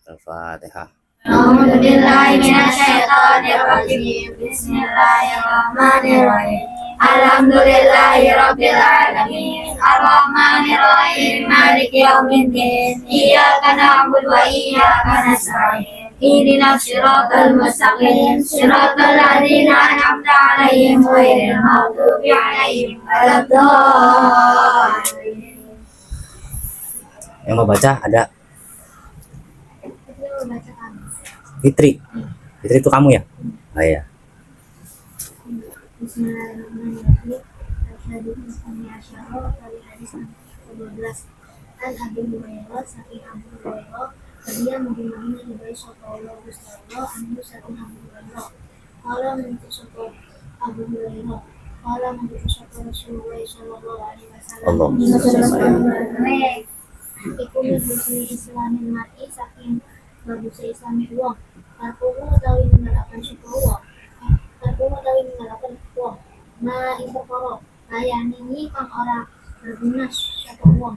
Al-Fatihah. A'udzubillahiminasyaitonirrajim. Bismillahirrahmanirrahim. Alhamdulillahirabbil alamin. Arrahmanirrahim. Maliki yaumiddin. Iyyaka na'budu wa iyyaka nasta'in. Ihdinas siratal mustaqim. Siratal ladzina an'amta 'alaihim ghairil maghdubi 'alaihim waladdallin. Yang mau baca ada Fitri. Fitri itu kamu ya? Oh iya. Bismillahirrahmanirrahim. Hadis dari hadis 12. An Abi Hurairah saking Abu Hurairah dia mengenai dari sallallahu alaihi wasallam anu saking Abu Hurairah. Qala menurut sapa Abu Hurairah. Qala menurut sapa Rasulullah sallallahu alaihi wasallam. Iku menjadi Islamin mati saking bagusnya Islami uang. Tarkumu utawi mengalahkan suku uang. Tarkumu utawi mengalahkan uang. Nah itu koro kayak ini kang orang berguna suku uang.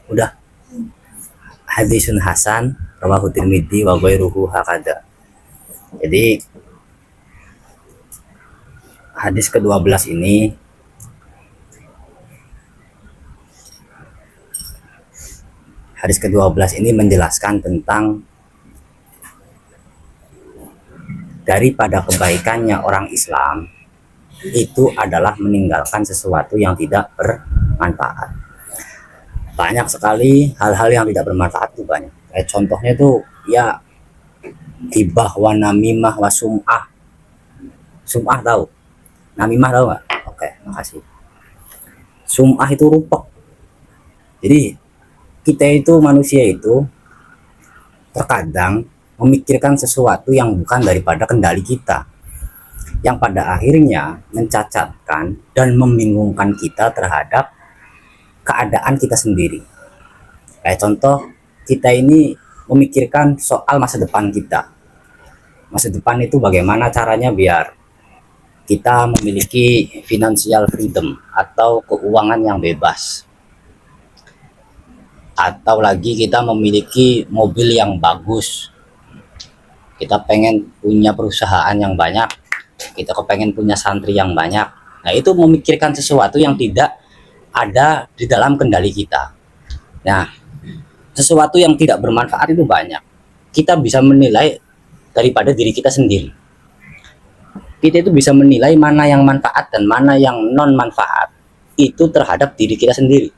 Udah. Hadisun Hasan rawahu Tirmidzi wa ghairuhu hakada. Jadi hadis ke-12 ini menjelaskan tentang daripada kebaikannya orang Islam itu adalah meninggalkan sesuatu yang tidak bermanfaat. Banyak sekali hal-hal yang tidak bermanfaat itu banyak. Kayak contohnya itu ya gibah wa namimah wa sum'ah. Sum'ah tahu? Namimah tahu nggak? Oke, makasih. Sum'ah itu rupek. Jadi kita itu manusia itu terkadang memikirkan sesuatu yang bukan daripada kendali kita, yang pada akhirnya mencacatkan dan membingungkan kita terhadap keadaan kita sendiri. Kayak contoh, kita ini memikirkan soal masa depan kita. Masa depan itu bagaimana caranya biar kita memiliki financial freedom atau keuangan yang bebas. Atau lagi kita memiliki mobil yang bagus. Kita pengen punya perusahaan yang banyak. Kita kepengen punya santri yang banyak. Nah, itu memikirkan sesuatu yang tidak ada di dalam kendali kita. Nah, sesuatu yang tidak bermanfaat itu banyak. Kita bisa menilai daripada diri kita sendiri. Kita itu bisa menilai mana yang manfaat dan mana yang non manfaat itu terhadap diri kita sendiri.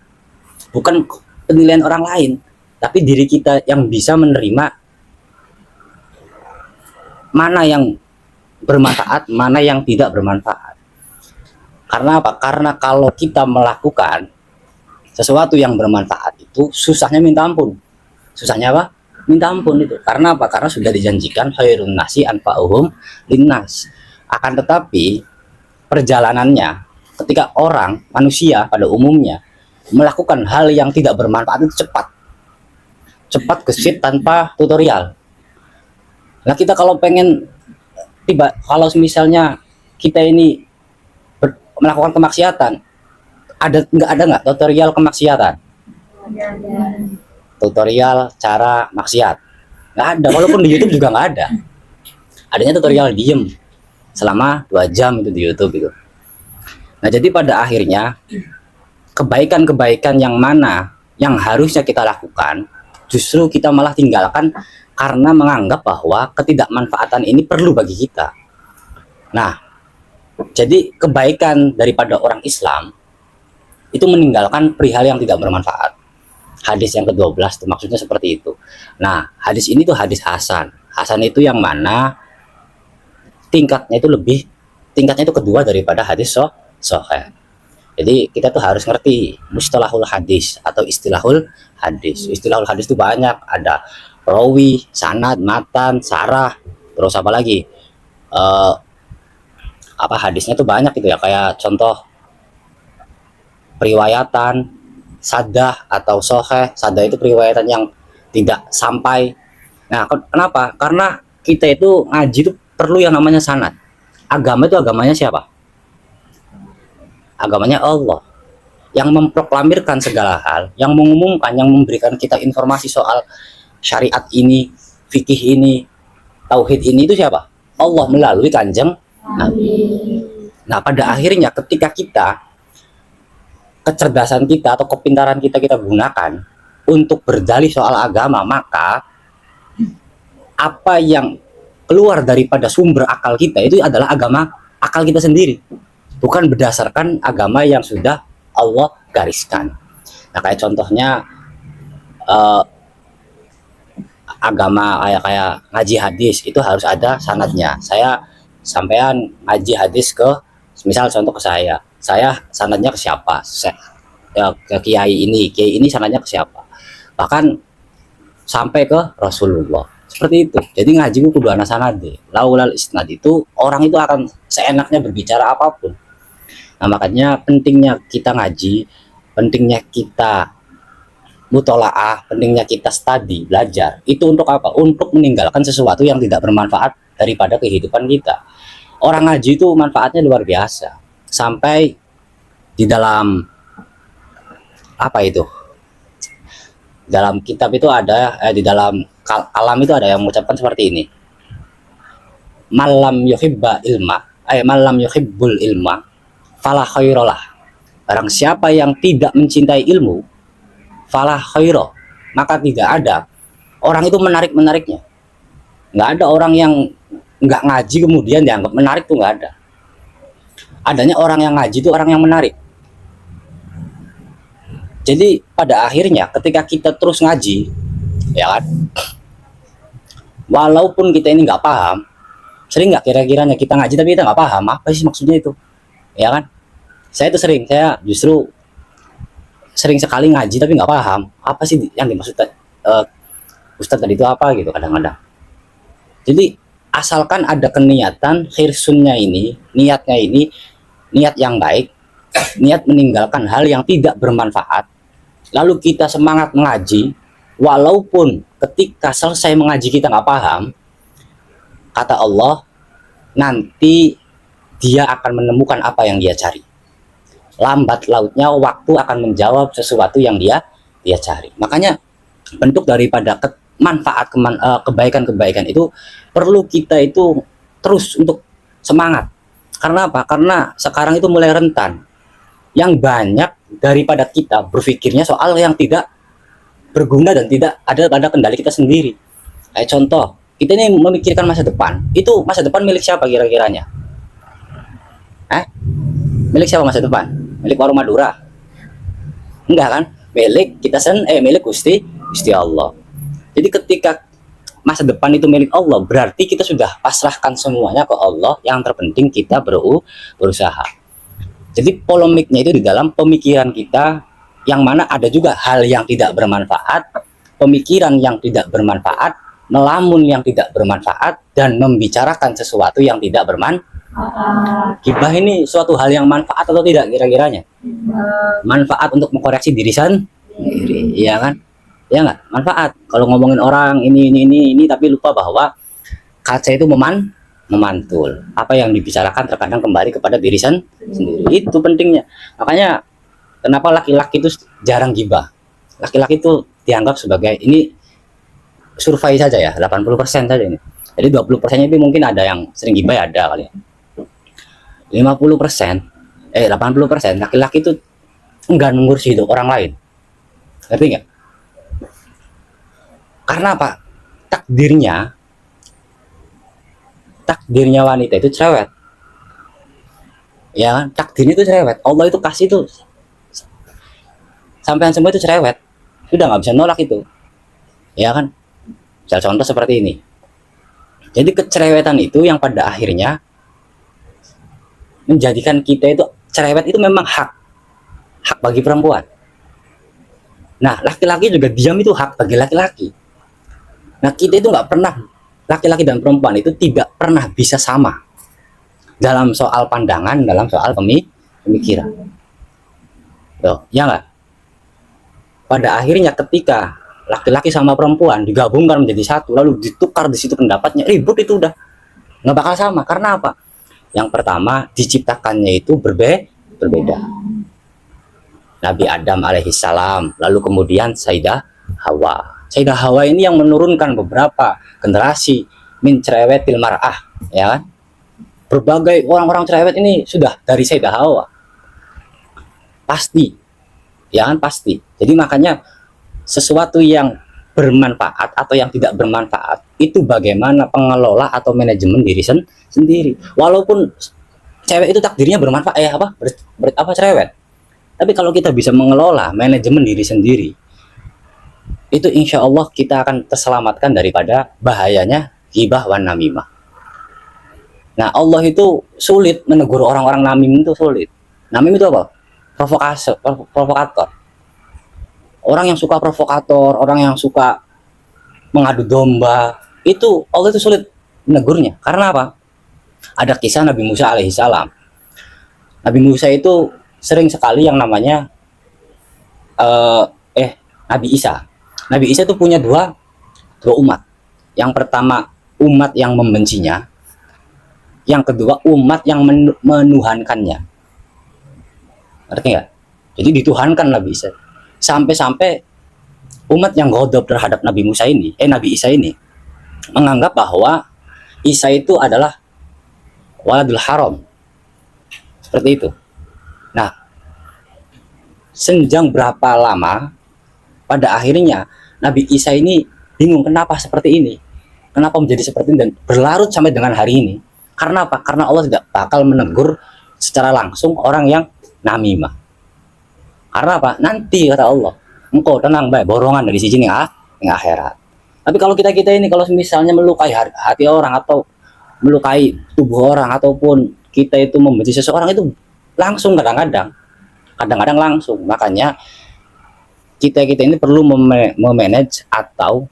Bukan penilaian orang lain, tapi diri kita yang bisa menerima mana yang bermanfaat, mana yang tidak bermanfaat. Karena apa? Karena kalau kita melakukan sesuatu yang bermanfaat itu susahnya minta ampun. Susahnya apa? Minta ampun itu. Karena apa? Karena sudah dijanjikan khairun nasi anfa'uhum linnas. Akan tetapi perjalanannya ketika orang, manusia pada umumnya melakukan hal yang tidak bermanfaat itu cepat. Cepat gesit tanpa tutorial. Nah, kita kalau pengen kalau misalnya kita ini melakukan kemaksiatan, ada nggak tutorial kemaksiatan? Tutorial cara maksiat nggak ada, walaupun di YouTube juga nggak ada. Adanya tutorial diem selama 2 jam itu di YouTube itu. Nah, jadi pada akhirnya kebaikan-kebaikan yang mana yang harusnya kita lakukan justru kita malah tinggalkan karena menganggap bahwa ketidakmanfaatan ini perlu bagi kita. Nah, jadi kebaikan daripada orang Islam itu meninggalkan perihal yang tidak bermanfaat. Hadis yang ke-12 itu maksudnya seperti itu. Nah, hadis ini tuh hadis Hasan. Hasan itu yang mana tingkatnya itu kedua daripada hadis sahih. Jadi kita tuh harus ngerti mustalahul hadis atau istilahul hadis. Istilahul hadis itu banyak, ada rawi, sanad, matan, sarah, terus apa lagi? eh, apa hadisnya tuh banyak gitu ya, kayak contoh periwayatan sadah atau soheh. Sadah itu periwayatan yang tidak sampai. Nah, kenapa? Karena kita itu ngaji itu perlu yang namanya sanad. Agama itu agamanya siapa? Agamanya Allah, yang memproklamirkan segala hal, yang mengumumkan, yang memberikan kita informasi soal syariat ini, fikih ini, tauhid ini, itu siapa? Allah melalui kanjeng Nabi. Nah, pada akhirnya ketika kita kecerdasan kita atau kepintaran kita gunakan untuk berdalih soal agama, maka apa yang keluar daripada sumber akal kita itu adalah agama akal kita sendiri, bukan berdasarkan agama yang sudah Allah gariskan. Nah, kayak contohnya agama kayak ngaji hadis itu harus ada sanadnya. Saya sampean ngaji hadis ke, misal contoh ke saya sanadnya ke siapa? Ke kiai ini sanadnya ke siapa? Bahkan sampai ke Rasulullah. Seperti itu. Jadi ngaji itu kudu ana sanade. Laulal isnad itu orang itu akan seenaknya berbicara apapun. Nah, makanya pentingnya kita ngaji, pentingnya kita mutolaah, pentingnya kita studi, belajar. Itu untuk apa? Untuk meninggalkan sesuatu yang tidak bermanfaat daripada kehidupan kita. Orang ngaji itu manfaatnya luar biasa. Sampai di dalam apa itu? Dalam kitab itu ada, di dalam kalam itu ada yang mengucapkan seperti ini. Malam yuhibba ilma, malam yuhibbul ilma, fala khairolah. Barang siapa yang tidak mencintai ilmu, fala khairo, maka tidak ada orang itu menarik-menariknya. Nggak ada orang yang nggak ngaji kemudian dianggap menarik, tuh nggak ada. Adanya orang yang ngaji itu orang yang menarik. Jadi pada akhirnya ketika kita terus ngaji, ya kan, walaupun kita ini nggak paham, sering nggak kira-kiranya kita ngaji tapi kita nggak paham apa sih maksudnya itu, ya kan? Saya itu saya justru sering sekali ngaji tapi nggak paham apa sih yang dimaksud Ustadz tadi itu apa gitu kadang-kadang. Jadi asalkan ada keniatan khirsunnya ini, niatnya ini niat yang baik, niat meninggalkan hal yang tidak bermanfaat, lalu kita semangat mengaji, walaupun ketika selesai mengaji kita nggak paham, kata Allah, nanti dia akan menemukan apa yang dia cari. Lambat lautnya waktu akan menjawab sesuatu yang dia cari. Makanya bentuk daripada manfaat kebaikan-kebaikan itu perlu kita itu terus untuk semangat. Karena apa? Karena sekarang itu mulai rentan. Yang banyak daripada kita berpikirnya soal yang tidak berguna dan tidak ada pada kendali kita sendiri. Kayak contoh, kita ini memikirkan masa depan. Itu masa depan milik siapa kira-kiranya? Milik siapa masa depan? Milik warung Madura? Enggak kan? Milik kita milik Gusti Allah. Jadi ketika masa depan itu milik Allah, berarti kita sudah pasrahkan semuanya ke Allah. Yang terpenting kita berusaha. Jadi polemiknya itu di dalam pemikiran kita, yang mana ada juga hal yang tidak bermanfaat, pemikiran yang tidak bermanfaat, melamun yang tidak bermanfaat, dan membicarakan sesuatu yang tidak bermanfaat. Gibah ini suatu hal yang manfaat atau tidak kira-kiranya? Manfaat untuk mengkoreksi diri sendiri, iya kan? Ya nggak? Manfaat. Kalau ngomongin orang ini, tapi lupa bahwa kaca itu memantul. Apa yang dibicarakan terkadang kembali kepada diri sendiri. Itu pentingnya. Makanya kenapa laki-laki itu jarang gibah? Laki-laki itu dianggap sebagai, ini survei saja ya, 80% saja ini. Jadi 20% itu mungkin ada yang sering gibah, ada kali ya. 80% laki-laki itu enggan mengurus hidup orang lain. Ngerti nggak? Karena apa? Takdirnya wanita itu cerewet, ya kan? Takdirnya itu cerewet. Allah itu kasih itu sampean semua itu cerewet, sudah nggak bisa nolak itu, ya kan? Misal contoh seperti ini. Jadi kecerewetan itu yang pada akhirnya menjadikan kita itu cerewet itu memang hak bagi perempuan. Nah, laki-laki juga diam itu hak bagi laki-laki. Nah, kita itu nggak pernah, laki-laki dan perempuan itu tidak pernah bisa sama. dalam soal pandangan, dalam soal pemikiran. Loh, ya nggak? Pada akhirnya ketika laki-laki sama perempuan digabungkan menjadi satu, lalu ditukar di situ pendapatnya, ribut itu udah nggak bakal sama. Karena apa? Yang pertama, diciptakannya itu berbeda. Nabi Adam alaihissalam, lalu kemudian Sayyidah Hawa. Sayyidah Hawa ini yang menurunkan beberapa generasi min cerewetil mar'ah, ya kan? Berbagai orang-orang cerewet ini sudah dari Sayyidah Hawa. Pasti, ya kan, pasti. Jadi makanya sesuatu yang bermanfaat atau yang tidak bermanfaat itu bagaimana pengelola atau manajemen diri sendiri. Walaupun cewek itu takdirnya bermanfaat, apa cerewet. Tapi kalau kita bisa mengelola manajemen diri sendiri, itu insya Allah kita akan terselamatkan daripada bahayanya ghibah wan namimah. Nah, Allah itu sulit menegur orang-orang namim, itu sulit. Namim itu apa? Provokator. Orang yang suka provokator, orang yang suka mengadu domba, itu Allah itu sulit menegurnya. Karena apa? Ada kisah Nabi Musa alaihissalam. Nabi Musa itu sering sekali yang namanya Nabi Isa. Nabi Isa itu punya dua umat. Yang pertama umat yang membencinya, yang kedua umat yang menuhankannya. Ngerti nggak? Jadi dituhankan Nabi Isa. Sampai-sampai umat yang godop terhadap Nabi Isa ini menganggap bahwa Isa itu adalah waladul haram. Seperti itu. Nah, senjang berapa lama pada akhirnya Nabi Isa ini bingung kenapa seperti ini. Kenapa menjadi seperti ini dan berlarut sampai dengan hari ini. Karena apa? Karena Allah tidak bakal menegur secara langsung orang yang namimah. Karena apa? Nanti kata Allah, engkau tenang baik borongan dari sini nih akhirat. Tapi kalau kita ini kalau misalnya melukai hati orang atau melukai tubuh orang ataupun kita itu membenci seseorang itu langsung kadang-kadang langsung. Makanya kita ini perlu memanage atau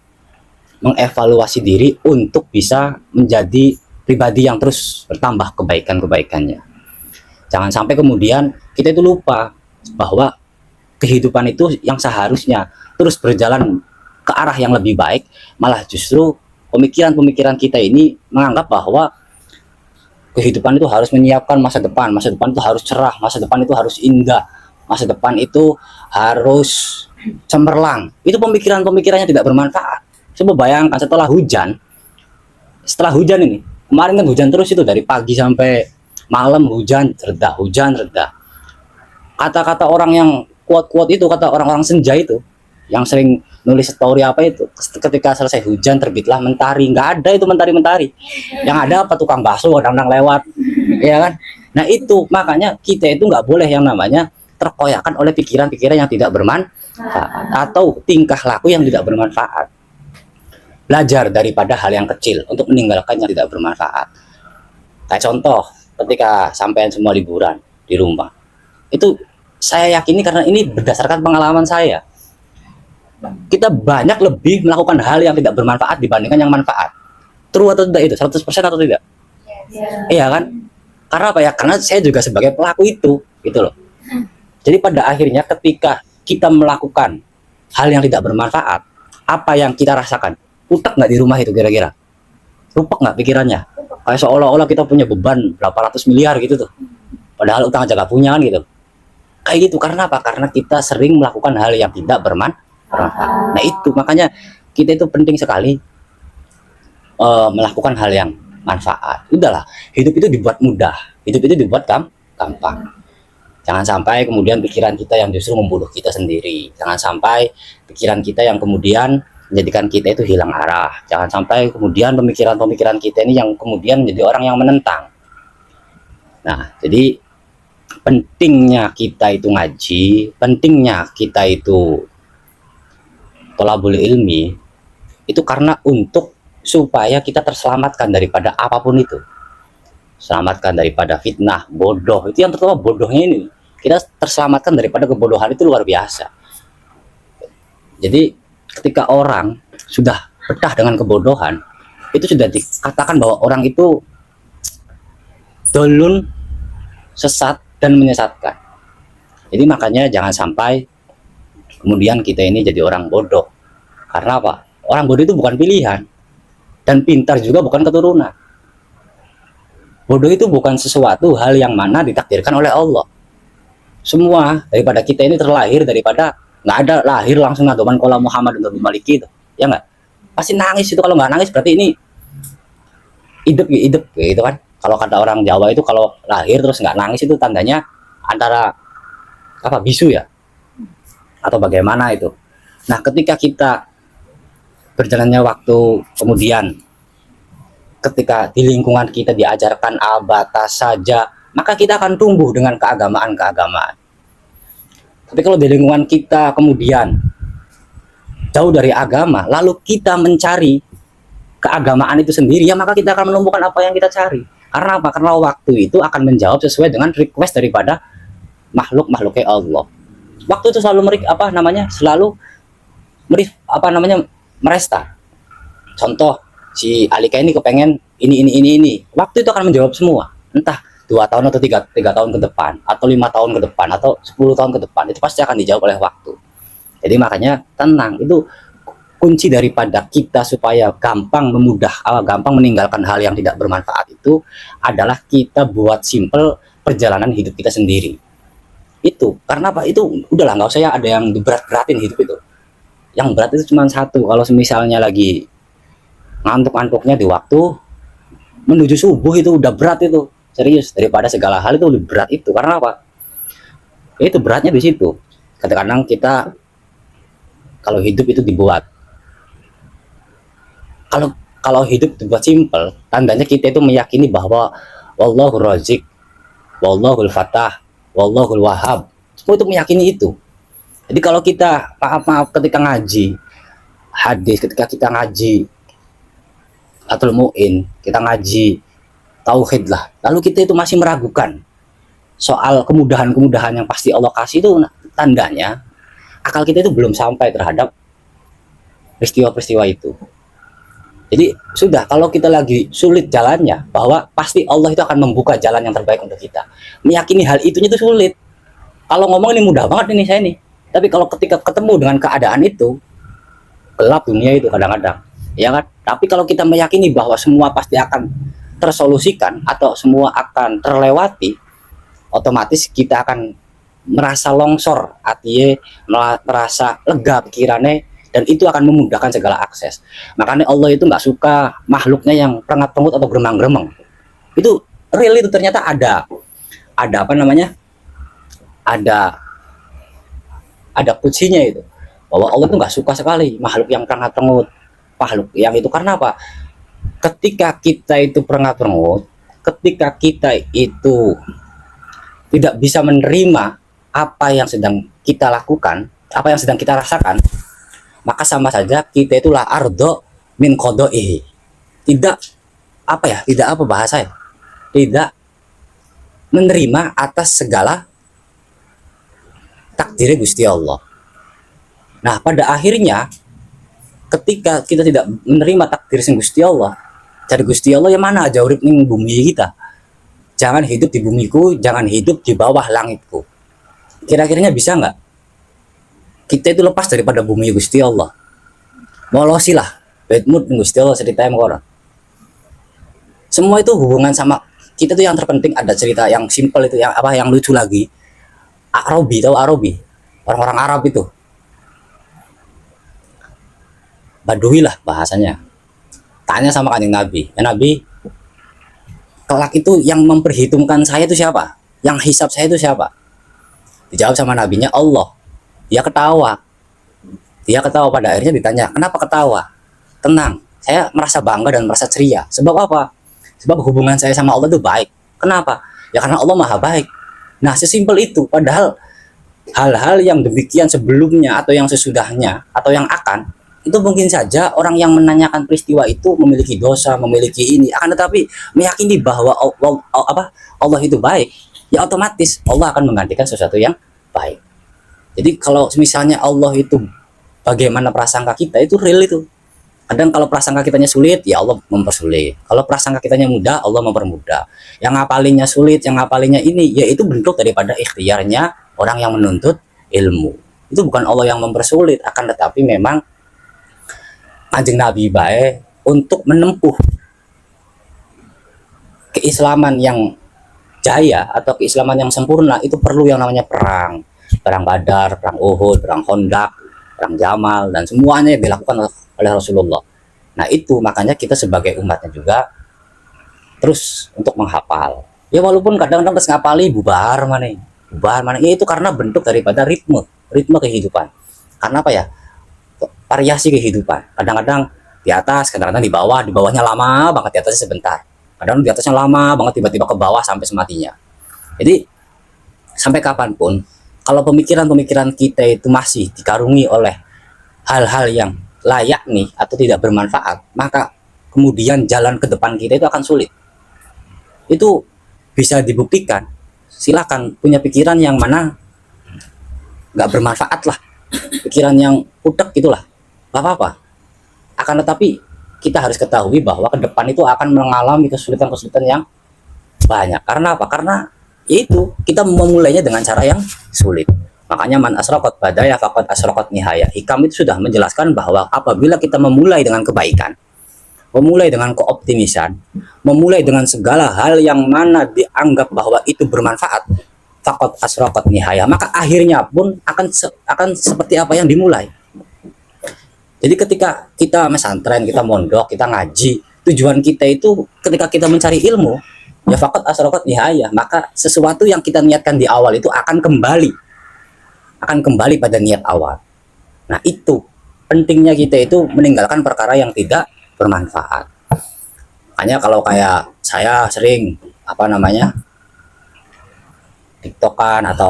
mengevaluasi diri untuk bisa menjadi pribadi yang terus bertambah kebaikannya. Jangan sampai kemudian kita itu lupa bahwa kehidupan itu yang seharusnya terus berjalan ke arah yang lebih baik, malah justru pemikiran kita ini menganggap bahwa kehidupan itu harus menyiapkan masa depan itu harus cerah, masa depan itu harus indah, masa depan itu harus cemerlang. Itu pemikiran-pemikirannya tidak bermanfaat. Coba bayangkan setelah hujan ini, kemarin kan hujan terus itu dari pagi sampai malam, hujan reda. Kata-kata orang yang kuat itu, kata orang-orang senja itu yang sering nulis story apa itu, ketika selesai hujan terbitlah mentari. Nggak ada itu mentari. Yang ada apa, tukang bakso kadang-kadang lewat, ya kan. Nah itu makanya kita itu nggak boleh yang namanya terkoyakan oleh pikiran-pikiran yang tidak bermanfaat atau tingkah laku yang tidak bermanfaat. Belajar daripada hal yang kecil untuk meninggalkan yang tidak bermanfaat. Kayak contoh ketika sampean semua liburan di rumah, itu saya yakini karena ini berdasarkan pengalaman saya, kita banyak lebih melakukan hal yang tidak bermanfaat dibandingkan yang manfaat. True atau tidak itu? 100% atau tidak? Iya kan? Karena apa ya? Karena saya juga sebagai pelaku itu, gitu loh. Jadi pada akhirnya ketika kita melakukan hal yang tidak bermanfaat, apa yang kita rasakan? Utak nggak di rumah itu kira-kira? Rupak nggak pikirannya? Kayak seolah-olah kita punya beban berapa ratus miliar gitu tuh. Padahal utang aja nggak punya kan gitu. Kayak gitu. Karena apa? Karena kita sering melakukan hal yang tidak bermanfaat. Nah itu makanya kita itu penting sekali melakukan hal yang manfaat. Udahlah, hidup itu dibuat mudah, hidup itu dibuat gampang. Jangan sampai kemudian pikiran kita yang justru membunuh kita sendiri. Jangan sampai pikiran kita yang kemudian menjadikan kita itu hilang arah. Jangan sampai kemudian pemikiran-pemikiran kita ini yang kemudian menjadi orang yang menentang. Nah, jadi pentingnya kita itu ngaji, pentingnya kita itu thalabul ilmi, itu karena untuk supaya kita terselamatkan daripada apapun itu. Selamatkan daripada fitnah, bodoh. Itu yang terutama bodohnya ini. Kita terselamatkan daripada kebodohan itu luar biasa. Jadi ketika orang sudah betah dengan kebodohan, itu sudah dikatakan bahwa orang itu dolun, sesat dan menyesatkan. Jadi makanya jangan sampai kemudian kita ini jadi orang bodoh. Karena apa? Orang bodoh itu bukan pilihan, dan pintar juga bukan keturunan. Bodoh itu bukan sesuatu hal yang mana ditakdirkan oleh Allah. Semua daripada kita ini terlahir daripada nggak ada lahir langsung ngadoman kola Muhammad untuk Maliki itu, ya nggak? Pasti nangis itu. Kalau nggak nangis berarti ini hidup ya hidup gitu kan. Kalau kata orang Jawa itu kalau lahir terus nggak nangis itu tandanya antara apa, bisu ya, atau bagaimana itu. Nah, ketika kita berjalannya waktu kemudian, ketika di lingkungan kita diajarkan abatas saja, maka kita akan tumbuh dengan keagamaan-keagamaan. Tapi kalau di lingkungan kita kemudian jauh dari agama, lalu kita mencari keagamaan itu sendiri, ya maka kita akan menemukan apa yang kita cari. Karena apa? Karena waktu itu akan menjawab sesuai dengan request daripada makhluk-makhluknya Allah. Waktu itu selalu meresta. Contoh, si Alika ini kepengen ini. Waktu itu akan menjawab semua. Entah 2 tahun atau 3 tahun ke depan, atau 5 tahun ke depan, atau 10 tahun ke depan, itu pasti akan dijawab oleh waktu. Jadi makanya tenang, itu kunci daripada kita supaya gampang meninggalkan hal yang tidak bermanfaat itu adalah kita buat simple perjalanan hidup kita sendiri. Itu karena apa? Itu udahlah, nggak usah ya ada yang diberat-beratin hidup itu. Yang berat itu cuma satu, kalau misalnya lagi ngantuk-ngantuknya di waktu menuju subuh itu udah berat itu, serius, daripada segala hal itu lebih berat itu. Karena apa? Itu beratnya di situ. Kadang-kadang kita kalau hidup itu dibuat, kalau hidup dibuat simple, tandanya kita itu meyakini bahwa wallahul razik, wallahul fatah, wallahul wahhab. Semua itu meyakini itu. Jadi kalau kita maaf ketika ngaji hadis, ketika kita ngaji Atul Mu'in, kita ngaji tauhid lah, lalu kita itu masih meragukan soal kemudahan-kemudahan yang pasti Allah kasih, itu tandanya akal kita itu belum sampai terhadap peristiwa-peristiwa itu. Jadi sudah, kalau kita lagi sulit jalannya, bahwa pasti Allah itu akan membuka jalan yang terbaik untuk kita. Meyakini hal itunya itu sulit. Kalau ngomong ini mudah banget ini saya nih. Tapi kalau ketika ketemu dengan keadaan itu, gelap dunia itu kadang-kadang. Ya kan? Tapi kalau kita meyakini bahwa semua pasti akan tersolusikan atau semua akan terlewati, otomatis kita akan merasa longsor hatinya, merasa lega pikirannya, dan itu akan memudahkan segala akses. Makanya Allah itu nggak suka makhluknya yang perengat-perengut atau gremang-gremeng. Itu real, itu ternyata ada apa namanya, ada kuncinya itu, bahwa Allah itu nggak suka sekali makhluk yang perengat-perengut, makhluk yang itu. Karena apa? Ketika kita itu perengat-perengut, ketika kita itu tidak bisa menerima apa yang sedang kita lakukan, apa yang sedang kita rasakan, maka sama saja kita itulah ardo min qodoi. Tidak bahasa ya? Tidak menerima atas segala takdir Gusti Allah. Nah, pada akhirnya ketika kita tidak menerima takdir sing Gusti Allah, dari Gusti Allah yang mana aja urip ning bumi kita. Jangan hidup di bumiku, jangan hidup di bawah langitku. Kira-kiranya bisa nggak kita itu lepas daripada bumi Gusti Allah? Molosilah bedmut Gusti Allah ceritanya orang. Semua itu hubungan sama kita tuh yang terpenting. Ada cerita yang simpel itu, yang lucu lagi. Arabi, tahu Arabi? Orang-orang Arab itu. Badui lah bahasanya. Tanya sama Kanjeng Nabi, "Ya Nabi, kelak itu yang memperhitungkan saya itu siapa? Yang hisab saya itu siapa?" Dijawab sama nabinya, Allah. Dia ketawa. Pada akhirnya ditanya, "Kenapa ketawa?" "Tenang, saya merasa bangga dan merasa ceria." Sebab apa? Sebab hubungan saya sama Allah itu baik. Kenapa? Ya karena Allah maha baik. Nah, sesimpel itu. Padahal hal-hal yang demikian sebelumnya atau yang sesudahnya atau yang akan, itu mungkin saja orang yang menanyakan peristiwa itu memiliki dosa, memiliki ini, akan tetapi meyakini bahwa Allah itu baik, ya otomatis Allah akan menggantikan sesuatu yang baik. Jadi kalau misalnya Allah itu bagaimana prasangka kita, itu real itu. Kadang kalau prasangka kitanya sulit, ya Allah mempersulit. Kalau prasangka kitanya mudah, Allah mempermudah. Yang ngapalinya sulit, yang ngapalinya ini, ya itu bentuk daripada ikhtiarnya orang yang menuntut ilmu. Itu bukan Allah yang mempersulit, akan tetapi memang Kanjeng Nabi bae untuk menempuh keislaman yang jaya atau keislaman yang sempurna itu perlu yang namanya perang. Perang Badar, perang Uhud, perang Khandaq, perang Jamal, dan semuanya dilakukan oleh Rasulullah. Nah itu makanya kita sebagai umatnya juga terus untuk menghafal. Ya walaupun kadang-kadang terus ngapali bubar mana, ya itu karena bentuk daripada ritme kehidupan. Karena apa ya? Variasi kehidupan. Kadang-kadang di atas, kadang-kadang di bawahnya lama banget, di atasnya sebentar. Kadang di atasnya lama banget, tiba-tiba ke bawah sampai sematinya. Jadi sampai kapanpun, kalau pemikiran-pemikiran kita itu masih dikarungi oleh hal-hal yang layak nih atau tidak bermanfaat, maka kemudian jalan ke depan kita itu akan sulit. Itu bisa dibuktikan. Silakan punya pikiran yang mana nggak bermanfaat lah, pikiran yang utek gitulah, nggak apa-apa. Akan tetapi kita harus ketahui bahwa ke depan itu akan mengalami kesulitan-kesulitan yang banyak. Karena apa? Karena yaitu kita memulainya dengan cara yang sulit. Makanya man asraqat badaya faqad asraqat nihaya. Hikam itu sudah menjelaskan bahwa apabila kita memulai dengan kebaikan, memulai dengan keoptimisan, memulai dengan segala hal yang mana dianggap bahwa itu bermanfaat, faqad asraqat nihaya, maka akhirnya pun akan seperti apa yang dimulai. Jadi ketika kita mesantren, kita mondok, kita ngaji, tujuan kita itu ketika kita mencari ilmu, ya faqad asraqat nihaya, maka sesuatu yang kita niatkan di awal itu akan kembali pada niat awal. Nah itu pentingnya kita itu meninggalkan perkara yang tidak bermanfaat. Makanya kalau kayak saya sering tiktokan atau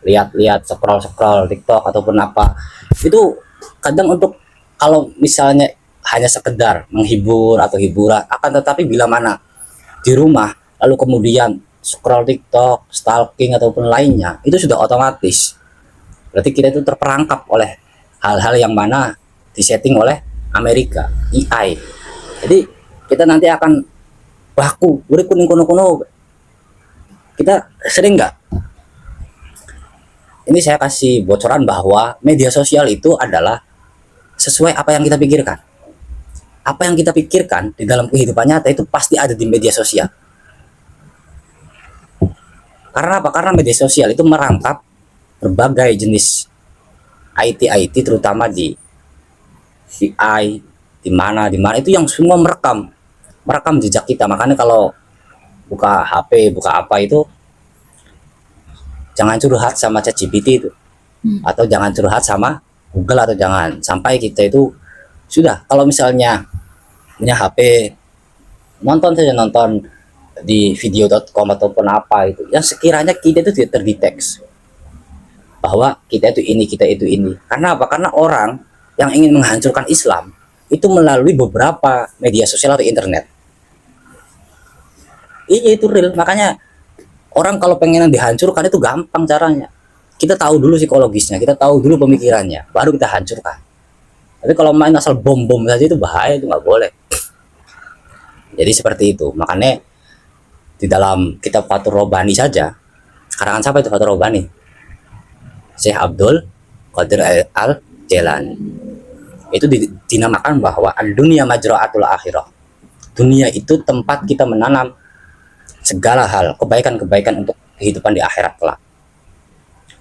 lihat scroll tiktok ataupun apa, itu kadang untuk kalau misalnya hanya sekedar menghibur atau hiburan, akan tetapi bila mana di rumah lalu kemudian scroll tiktok, stalking ataupun lainnya, itu sudah otomatis berarti kita itu terperangkap oleh hal-hal yang mana disetting oleh Amerika, AI. Jadi kita nanti akan baku udah kuning. Kita sering nggak, ini saya kasih bocoran bahwa media sosial itu adalah sesuai apa yang kita pikirkan. Apa yang kita pikirkan di dalam kehidupan nyata itu pasti ada di media sosial. Karena apa? Karena media sosial itu merangkap berbagai jenis IT terutama di CI, di mana itu yang semua merekam jejak kita. Makanya kalau buka HP, buka apa itu jangan curhat sama ChatGPT itu, atau jangan curhat sama Google, atau jangan sampai kita itu sudah, kalau misalnya punya HP, nonton di video.com ataupun apa itu yang sekiranya kita itu tidak terdeteksi bahwa kita itu ini. Karena apa? Karena orang yang ingin menghancurkan Islam itu melalui beberapa media sosial atau internet. Iya itu real. Makanya orang kalau pengen dihancurkan itu gampang caranya. Kita tahu dulu psikologisnya, kita tahu dulu pemikirannya, baru kita hancurkan. Tapi kalau main asal bom saja itu bahaya, itu nggak boleh. Jadi seperti itu. Makanya di dalam kitab Fathur Rabbani saja, karangan siapa itu Fathur Rabbani? Syekh Abdul Qadir Al-Jailani. Itu dinamakan bahwa dunia majra'atul akhirah. Dunia itu tempat kita menanam segala hal kebaikan-kebaikan untuk kehidupan di akhirat kelak.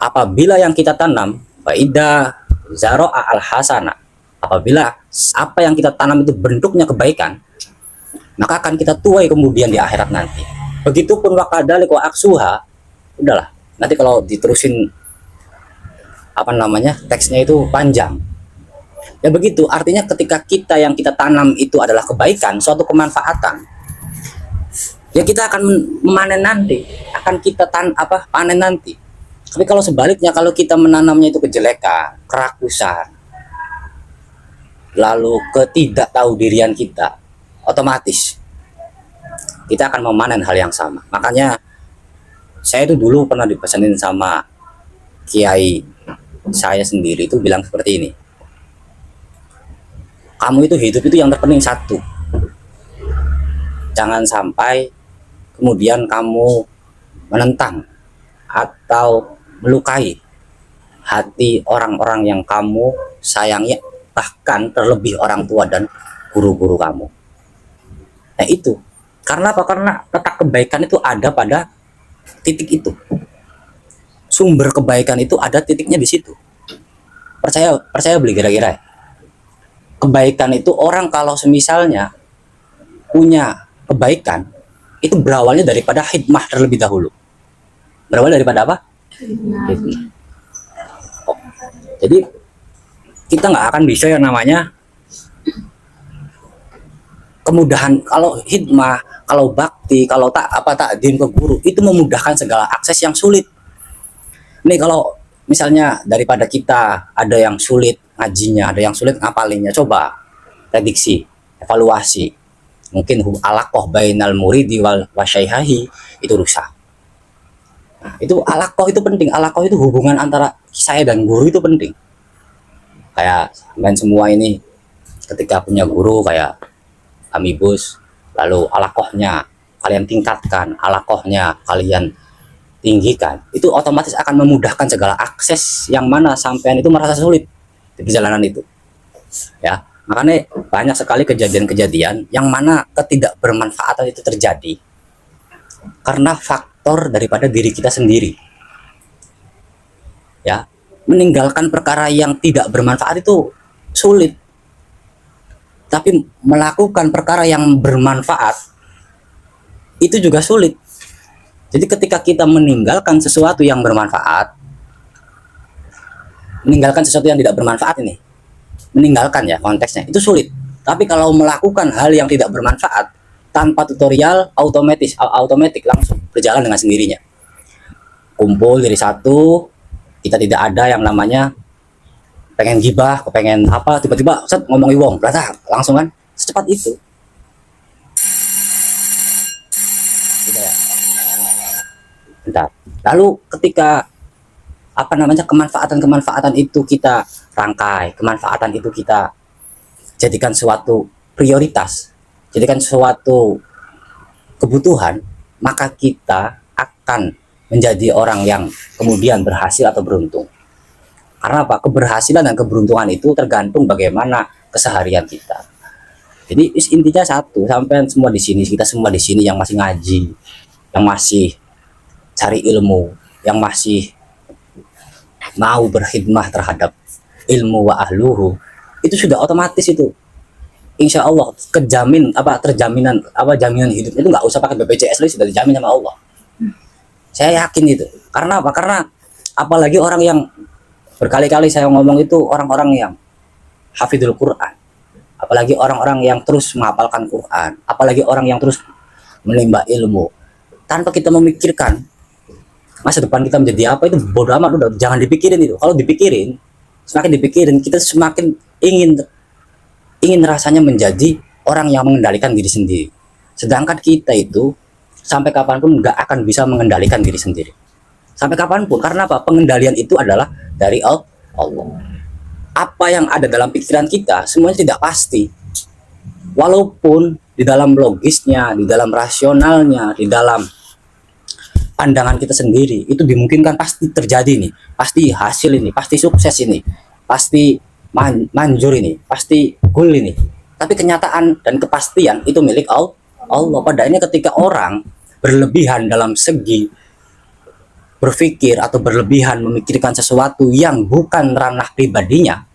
Apabila yang kita tanam faida zaro'a al-hasana, apabila apa yang kita tanam itu bentuknya kebaikan, maka akan kita tuai kemudian di akhirat nanti. Begitupun wakadalik wa aksuha, udahlah. Nanti kalau diterusin teksnya itu panjang. Ya begitu, artinya ketika yang kita tanam itu adalah kebaikan, suatu kemanfaatan, ya kita akan memanen nanti, akan kita panen nanti. Tapi kalau sebaliknya, kalau kita menanamnya itu kejelekan, kerakusan, lalu ketidaktahudian kita, otomatis kita akan memanen hal yang sama. Makanya saya itu dulu pernah dipesanin sama kiai saya sendiri itu bilang seperti ini, Kamu itu hidup itu yang terpenting satu. Jangan sampai kemudian kamu menentang atau melukai hati orang-orang yang kamu sayangi, bahkan terlebih orang tua dan guru-guru kamu. Nah itu, karena apa? Karena letak kebaikan itu ada pada titik itu. Sumber kebaikan itu ada titiknya di situ. Percaya beli kira-kira. Kebaikan itu orang kalau semisalnya punya kebaikan itu berawalnya daripada hikmah terlebih dahulu. Berawal daripada apa? Hikmah. Oh, jadi kita nggak akan bisa yang namanya kemudahan. Kalau hikmah, kalau bakti, kalau takdim ke guru itu memudahkan segala akses yang sulit. Nih kalau misalnya daripada kita ada yang sulit ngajinya, ada yang sulit ngapalinnya, coba prediksi, evaluasi. Mungkin alaqoh bainal muridi wal wasyaihahi itu rusak. Nah, itu alaqoh itu penting. Alaqoh itu hubungan antara saya dan guru itu penting. Kayak main semua ini ketika punya guru kayak amibus, lalu alaqohnya kalian tingkatkan, alaqohnya kalian tinggikan, itu otomatis akan memudahkan segala akses yang mana sampean itu merasa sulit di perjalanan itu. Ya, makanya banyak sekali kejadian-kejadian yang mana ketidakbermanfaatan itu terjadi karena faktor daripada diri kita sendiri. Ya, meninggalkan perkara yang tidak bermanfaat itu sulit, tapi melakukan perkara yang bermanfaat itu juga sulit. Jadi ketika kita meninggalkan sesuatu yang bermanfaat, meninggalkan sesuatu yang tidak bermanfaat ini, meninggalkan ya konteksnya, itu sulit. Tapi kalau melakukan hal yang tidak bermanfaat, tanpa tutorial, otomatis langsung berjalan dengan sendirinya. Kumpul jadi satu, kita tidak ada yang namanya pengen gibah, kepengen apa, tiba-tiba ngomong iwong, langsung kan, secepat itu. Tidak ya? Bentar. Lalu ketika kemanfaatan itu kita rangkai, kemanfaatan itu kita jadikan suatu prioritas, jadikan suatu kebutuhan, maka kita akan menjadi orang yang kemudian berhasil atau beruntung. Karena apa? Keberhasilan dan keberuntungan itu tergantung bagaimana keseharian kita. Jadi intinya satu, sampai semua di sini, kita semua di sini yang masih ngaji, yang masih cari ilmu, yang masih mau berkhidmah terhadap ilmu wa ahluhu, itu sudah otomatis itu. Insya Allah jaminan hidup itu nggak usah pakai BPJS lagi, sudah dijamin sama Allah. Saya yakin itu. Karena apa? Karena apalagi orang yang berkali-kali saya ngomong itu orang-orang yang hafidhul Quran, apalagi orang-orang yang terus menghafalkan Quran, apalagi orang yang terus menimba ilmu, tanpa kita memikirkan masa depan kita menjadi apa, itu bodoh amat, udah jangan dipikirin itu. Kalau dipikirin, semakin dipikirin, kita semakin ingin rasanya menjadi orang yang mengendalikan diri sendiri. Sedangkan kita itu sampai kapanpun nggak akan bisa mengendalikan diri sendiri. Sampai kapanpun, karena apa? Pengendalian itu adalah dari Allah. Apa yang ada dalam pikiran kita semuanya tidak pasti. Walaupun di dalam logisnya, di dalam rasionalnya, di dalam pandangan kita sendiri itu dimungkinkan, pasti terjadi nih, pasti hasil ini, pasti sukses ini, pasti manjur ini, pasti goal ini. Tapi kenyataan dan kepastian itu milik Allah. Padahal ketika orang berlebihan dalam segi berpikir atau berlebihan memikirkan sesuatu yang bukan ranah pribadinya,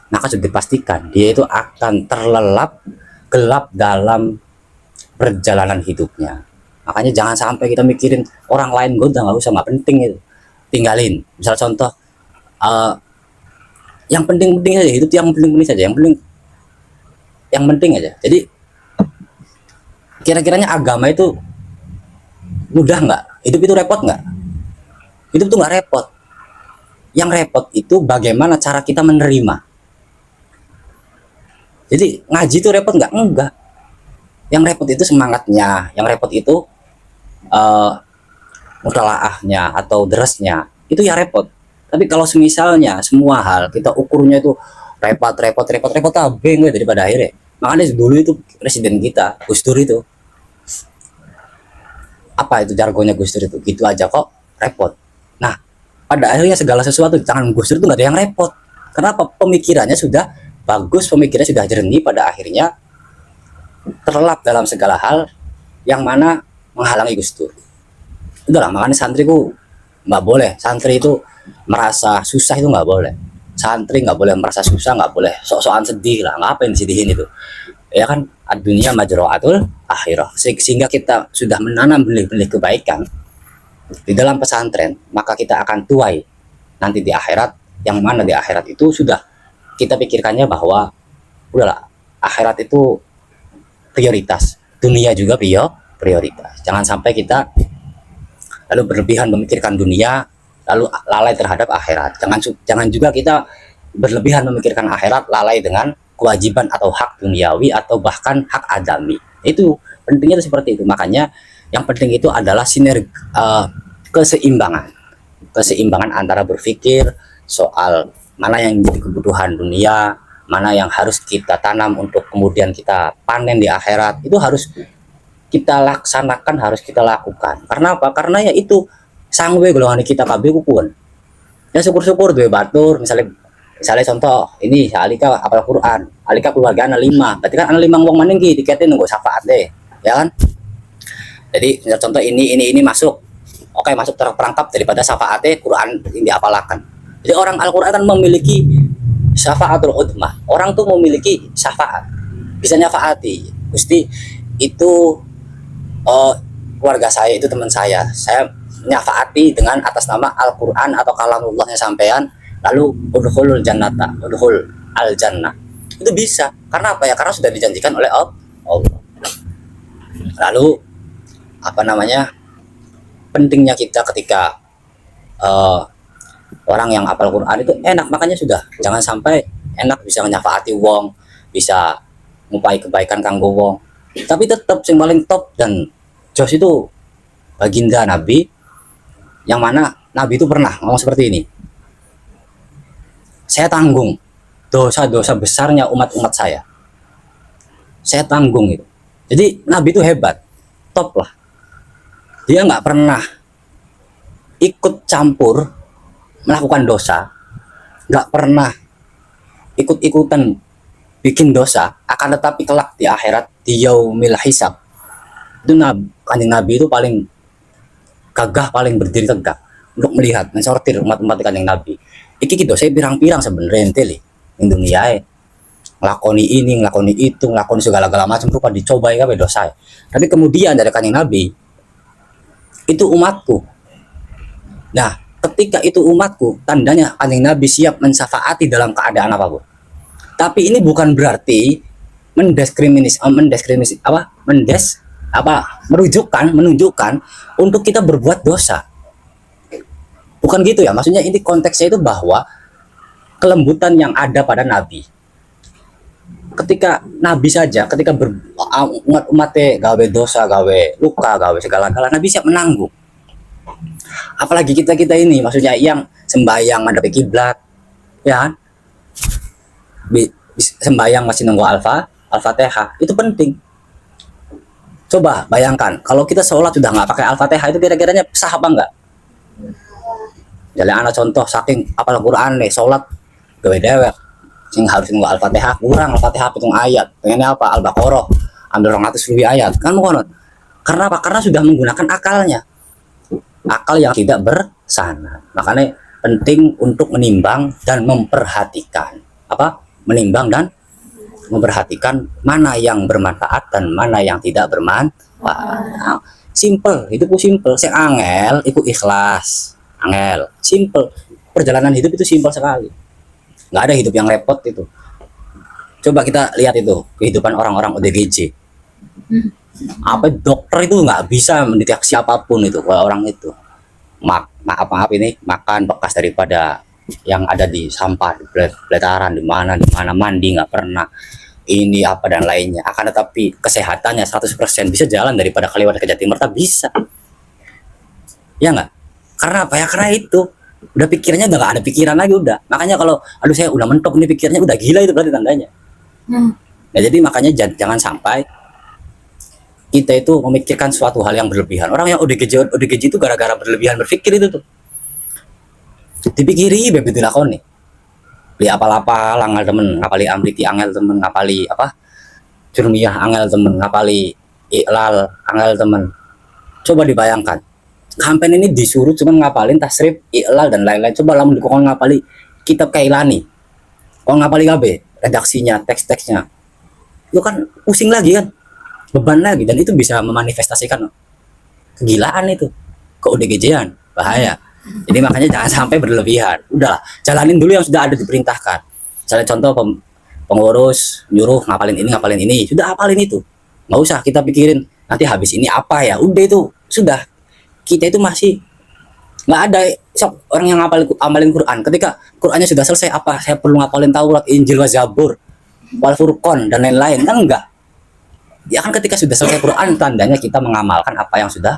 maka sudah dipastikan dia itu akan terlelap gelap dalam perjalanan hidupnya. Makanya jangan sampai kita mikirin orang lain, gue udah nggak usah, nggak penting itu, tinggalin. Misal contoh, yang penting-penting saja, hidup yang penting-penting saja, yang penting aja. Jadi kira-kiranya agama itu mudah nggak? Hidup itu repot nggak? Hidup itu nggak repot. Yang repot itu bagaimana cara kita menerima. Jadi ngaji itu repot nggak? Enggak. Yang repot itu semangatnya, yang repot itu mutalaahnya atau derasnya, itu ya repot. Tapi kalau semisalnya semua hal kita ukurnya itu repot tabeng gue daripada akhirnya. Makanya dulu itu presiden kita Gus Dur itu, apa itu jargonnya Gus Dur itu, gitu aja kok repot. Nah, pada akhirnya segala sesuatu di tangan Gus Dur itu nggak ada yang repot. Kenapa? Pemikirannya sudah bagus, pemikirannya sudah jernih, pada akhirnya terlelap dalam segala hal yang mana menghalangi Gus Dur. Udahlah, makanya santriku nggak boleh, santri itu merasa susah itu nggak boleh. Santri nggak boleh merasa susah, nggak boleh sok-sokan sedih lah, ngapain disedihin itu, ya kan. Dunia majroatul akhirah, sehingga kita sudah menanam benih-benih kebaikan di dalam pesantren, maka kita akan tuai nanti di akhirat, yang mana di akhirat itu sudah kita pikirkannya bahwa udahlah, akhirat itu prioritas, dunia juga prioritas. Jangan sampai kita lalu berlebihan memikirkan dunia lalu lalai terhadap akhirat. Jangan juga kita berlebihan memikirkan akhirat lalai dengan kewajiban atau hak duniawi atau bahkan hak adami. Itu pentingnya itu seperti itu. Makanya yang penting itu adalah keseimbangan antara berpikir soal mana yang menjadi kebutuhan dunia, mana yang harus kita tanam untuk kemudian kita panen di akhirat. Itu harus kita laksanakan, harus kita lakukan. Karena apa? Karena ya itu sangwe golongan kita kabeh kupun. Ya syukur-syukur duwe batur, misalnya contoh ini Alika apal Quran, Alika keluarga anak 5, berarti kan anak 5 wong maning ki tiketin nunggu syafaat deh, ya kan. Jadi contoh ini masuk, oke, masuk terperangkap daripada syafaatnya Quran ini diapalakan. Jadi orang Al-Quran kan memiliki syafaatul udmah, orang tuh memiliki syafaat, bisa nyafaati. Gusti itu keluarga saya, itu teman saya nyafaati dengan atas nama Al-Quran atau kalamullahnya sampean, lalu udhulul jannata, udhul al jannah, itu bisa. Karena apa ya? Karena sudah dijanjikan oleh Allah. Lalu apa namanya, pentingnya kita ketika orang yang hafal Quran itu enak, makanya sudah jangan sampai enak bisa nyafaati wong, bisa ngupai kebaikan kanggo wong, tapi tetap yang paling top dan jos itu baginda Nabi, yang mana Nabi itu pernah ngomong seperti ini, saya tanggung dosa-dosa besarnya umat-umat saya tanggung itu. Jadi Nabi itu hebat, top lah, dia nggak pernah ikut campur melakukan dosa, nggak pernah ikut-ikutan bikin dosa, akan tetapi kelak di akhirat, di yaumil hisab, itu Kanjeng Nabi itu paling gagah, paling berdiri tegak untuk melihat, mensortir umat-umat Kanjeng Nabi. Iki gitu, saya pirang-pirang sebenarnya ente di dunia ngelakoni ini, ngelakoni itu, ngelakoni segala-gala macam rupa dicobai kabeh dosa. Tapi kemudian dari Kanjeng Nabi, itu umatku. Nah, ketika itu umatku, tandanya Kanjeng Nabi siap mensyafaati dalam keadaan apapun. Tapi ini bukan berarti menunjukkan untuk kita berbuat dosa. Bukan gitu ya, maksudnya ini konteksnya itu bahwa kelembutan yang ada pada Nabi. Ketika Nabi saja, ketika umatnya gawe dosa, gawe luka, gawe segala-gala, Nabi siap menanggung. Apalagi kita ini, maksudnya yang sembahyang menghadap kiblat, ya kan? Sembahyang masih nunggu Al-Fatihah, itu penting. Coba bayangkan, kalau kita sholat sudah nggak pakai Al-Fatihah, itu kira-kiranya sah apa enggak? Jadi anak contoh, saking apal Quran nih, sholat gawe dewek, sing harus nunggu Al-Fatihah, kurang Al-Fatihah hitung ayat, pengennya apa? Al-Baqarah, ambil 200 lebih ayat, kan mohon. Karena apa? Karena sudah menggunakan akalnya, akal yang tidak bersanad. Makanya penting untuk menimbang dan memperhatikan menimbang dan memperhatikan mana yang bermanfaat dan mana yang tidak bermanfaat. Nah, simple, hidupku simple. Sing angel iku ikhlas, angel simple. Perjalanan hidup itu simple sekali, nggak ada hidup yang repot itu. Coba kita lihat itu kehidupan orang-orang ODGJ. Apa dokter itu nggak bisa mendeteksi apapun itu kalau orang itu maaf ini makan bekas daripada yang ada di sampah, di peletaran, di mana mandi nggak pernah, ini apa dan lainnya. Akan tetapi kesehatannya 100% bisa jalan daripada Kaliwates ke Jatimur, bisa ya nggak? Karena apa ya? Karena itu Udah pikirannya udah nggak ada pikiran lagi udah. Makanya kalau aduh saya udah mentok nih pikirnya, udah gila itu berarti tandanya. Nah, jadi makanya jangan sampai kita itu memikirkan suatu hal yang berlebihan. Orang yang ODGJ itu gara-gara berlebihan berpikir itu tuh. Dipikiri bebet dilakoni. Beli apa-apa langal temen, ngapali amriti angel temen, ngapali apa? Jurmiyah angel temen, ngapali iklal angel temen. Coba dibayangkan. Kampen ini disuruh cuman ngapalin tasrif, iklal dan lain-lain. Coba lamun dikon ngapali kitab Kailani. Kok ngapali KB, redaksinya, teks-teksnya. Itu kan pusing lagi kan? Beban lagi, dan itu bisa memanifestasikan kegilaan itu, ke ODGJ-an, bahaya. Jadi makanya jangan sampai berlebihan. Udahlah, jalanin dulu yang sudah ada diperintahkan. Misalnya contoh pengurus nyuruh ngapalin ini, sudah hafalin itu. Nggak usah kita pikirin nanti habis ini apa ya. Udah itu sudah. Kita itu masih nggak ada sok orang yang amalin Quran. Ketika Qurannya sudah selesai, apa saya perlu ngapalin Taurat, Injil, Zabur, Wal Furqan dan lain-lain? Kan enggak. Ya kan ketika sudah selesai Quran, tandanya kita mengamalkan apa yang sudah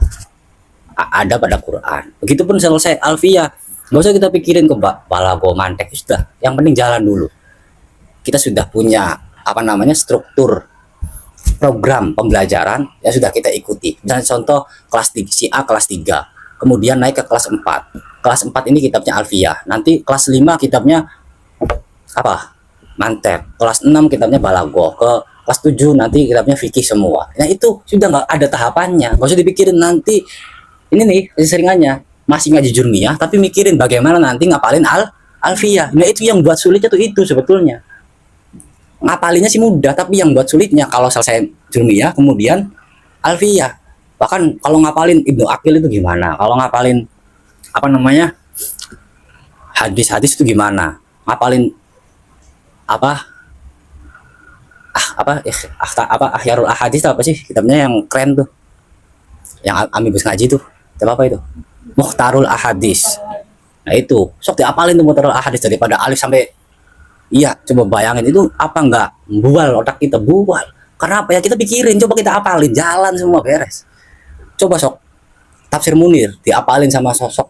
ada pada Quran. Begitupun selesai Alfiyah, nggak usah kita pikirin ke balago mantek, sudah. Yang penting jalan dulu. Kita sudah punya apa namanya struktur program pembelajaran yang sudah kita ikuti. Dan contoh kelas 3, si A kelas 3, kemudian naik ke kelas 4. Kelas 4 ini kitabnya Alfiyah. Nanti kelas 5 kitabnya apa? Mantek. Kelas 6 kitabnya balago. Ke kelas 7 nanti kitabnya fikih semua. Nah itu sudah nggak ada tahapannya. Nggak usah dipikirin nanti ini nih seringannya masih ngaji jurmiyah tapi mikirin bagaimana nanti ngapalin Alfiyah. Nah itu yang buat sulitnya tuh itu sebetulnya. Ngapalinnya sih mudah, tapi yang buat sulitnya kalau selesai jurmiyah kemudian Alfiyah. Bahkan kalau ngapalin Ibnu Aqil itu gimana? Kalau ngapalin apa namanya hadis-hadis itu gimana? Ngapalin apa Ahyarul Ahadis apa sih kitabnya yang keren tuh, yang amibus ngaji tuh, kitab apa itu? Mukhtarul Ahadis. Nah itu sok diapalin tuh Mukhtarul Ahadis daripada alif sampai iya. Coba bayangin itu apa enggak bual otak kita, bual. Karena apa ya, kita pikirin, coba kita apalin, jalan semua beres. Coba sok tafsir Munir diapalin sama sosok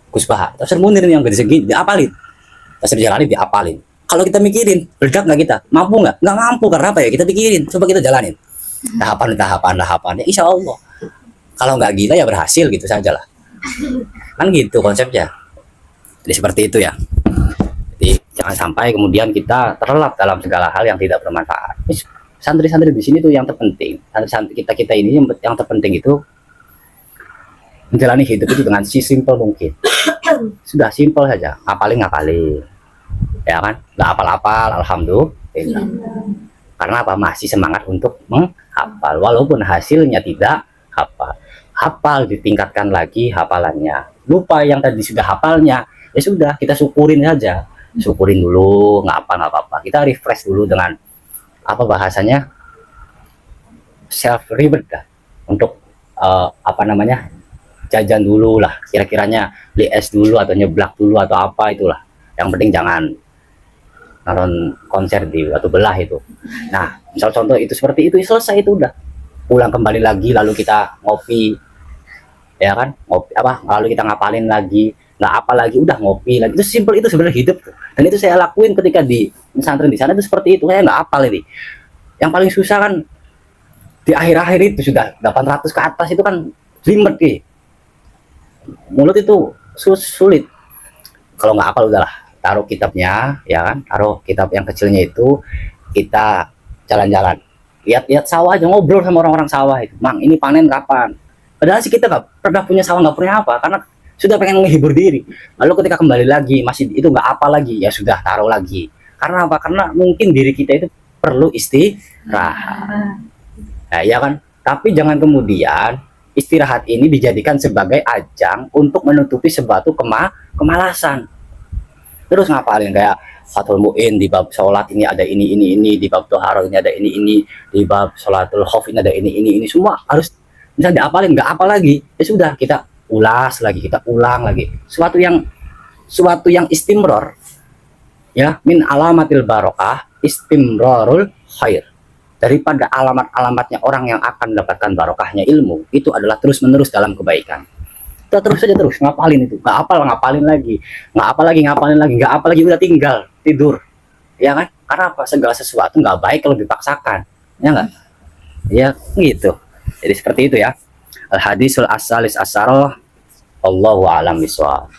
Gus Baha. Tafsir Munir yang gede segi diapalin, tafsir Jalani diapalin. Kalau kita mikirin, meledak nggak kita? Mampu nggak? Nggak mampu, karena apa ya? Kita pikirin, coba kita jalanin. Tahapan, ya insya Allah. Kalau nggak gila ya berhasil gitu saja lah. Kan gitu konsepnya. Jadi seperti itu ya. Jadi jangan sampai kemudian kita terlelap dalam segala hal yang tidak bermanfaat. Santri-santri di sini tuh yang terpenting. Santri kita ini yang terpenting itu menjalani hidup itu dengan simpel mungkin. Sudah simpel saja. Ngapalin. Ya kan, nggak apal-apal, alhamdulillah. Karena apa, masih semangat untuk menghafal walaupun hasilnya tidak hafal ditingkatkan lagi hafalannya. Lupa yang tadi sudah hafalnya, ya sudah kita syukurin saja, syukurin dulu, nggak apa-apa. Kita refresh dulu dengan apa bahasanya, self reward untuk apa namanya, jajan dulu lah, kira-kiranya beli es dulu atau nyeblak dulu atau apa itulah. Yang penting jangan nonton konser di Batu Belah itu. Nah, misal contoh itu seperti itu, selesai itu udah. Pulang kembali lagi, lalu kita ngopi, ya kan? Ngopi apa? Lalu kita ngapalin lagi, nggak apa lagi, udah ngopi lagi. Itu simpel, itu sebenarnya hidup. Dan itu saya lakuin ketika di pesantren di sana itu seperti itu. Saya nggak apal ini. Yang paling susah kan di akhir-akhir itu sudah 800 ke atas itu kan ribet nih. Mulut itu sulit. Kalau nggak apal udahlah. Taruh kitabnya, ya kan, taruh kitab yang kecilnya itu, kita jalan-jalan, lihat sawah aja, ngobrol sama orang-orang sawah itu, Mang ini panen kapan? Padahal sih kita nggak pernah punya sawah, nggak punya apa, karena sudah pengen menghibur diri. Lalu ketika kembali lagi masih itu nggak apa lagi, ya sudah taruh lagi. Karena apa? Karena mungkin diri kita itu perlu istirahat, ya kan. Tapi jangan kemudian istirahat ini dijadikan sebagai ajang untuk menutupi sesuatu kemalasan. Terus ngapalin kayak Fathul Mu'in di bab sholat ini ada ini, di bab Toharo ini ada ini, di bab sholatul khauf ini ada ini, semua harus bisa diapalin, nggak apa lagi, ya sudah kita ulas lagi, kita ulang lagi, suatu yang istimror, ya, min alamatil barokah istimrorul khair. Daripada alamat-alamatnya orang yang akan mendapatkan barokahnya ilmu itu adalah terus menerus dalam kebaikan. kita terus saja terus ngapalin itu, nggak apal ngapalin lagi, nggak apa lagi ngapalin lagi, nggak apa lagi, udah tinggal tidur, ya kan? Karena apa? Segala sesuatu nggak baik kalau dipaksakan, ya nggak? Ya gitu. Jadi seperti itu ya. Al hadisul asalis asaroh. Allahu a'lam bishawab.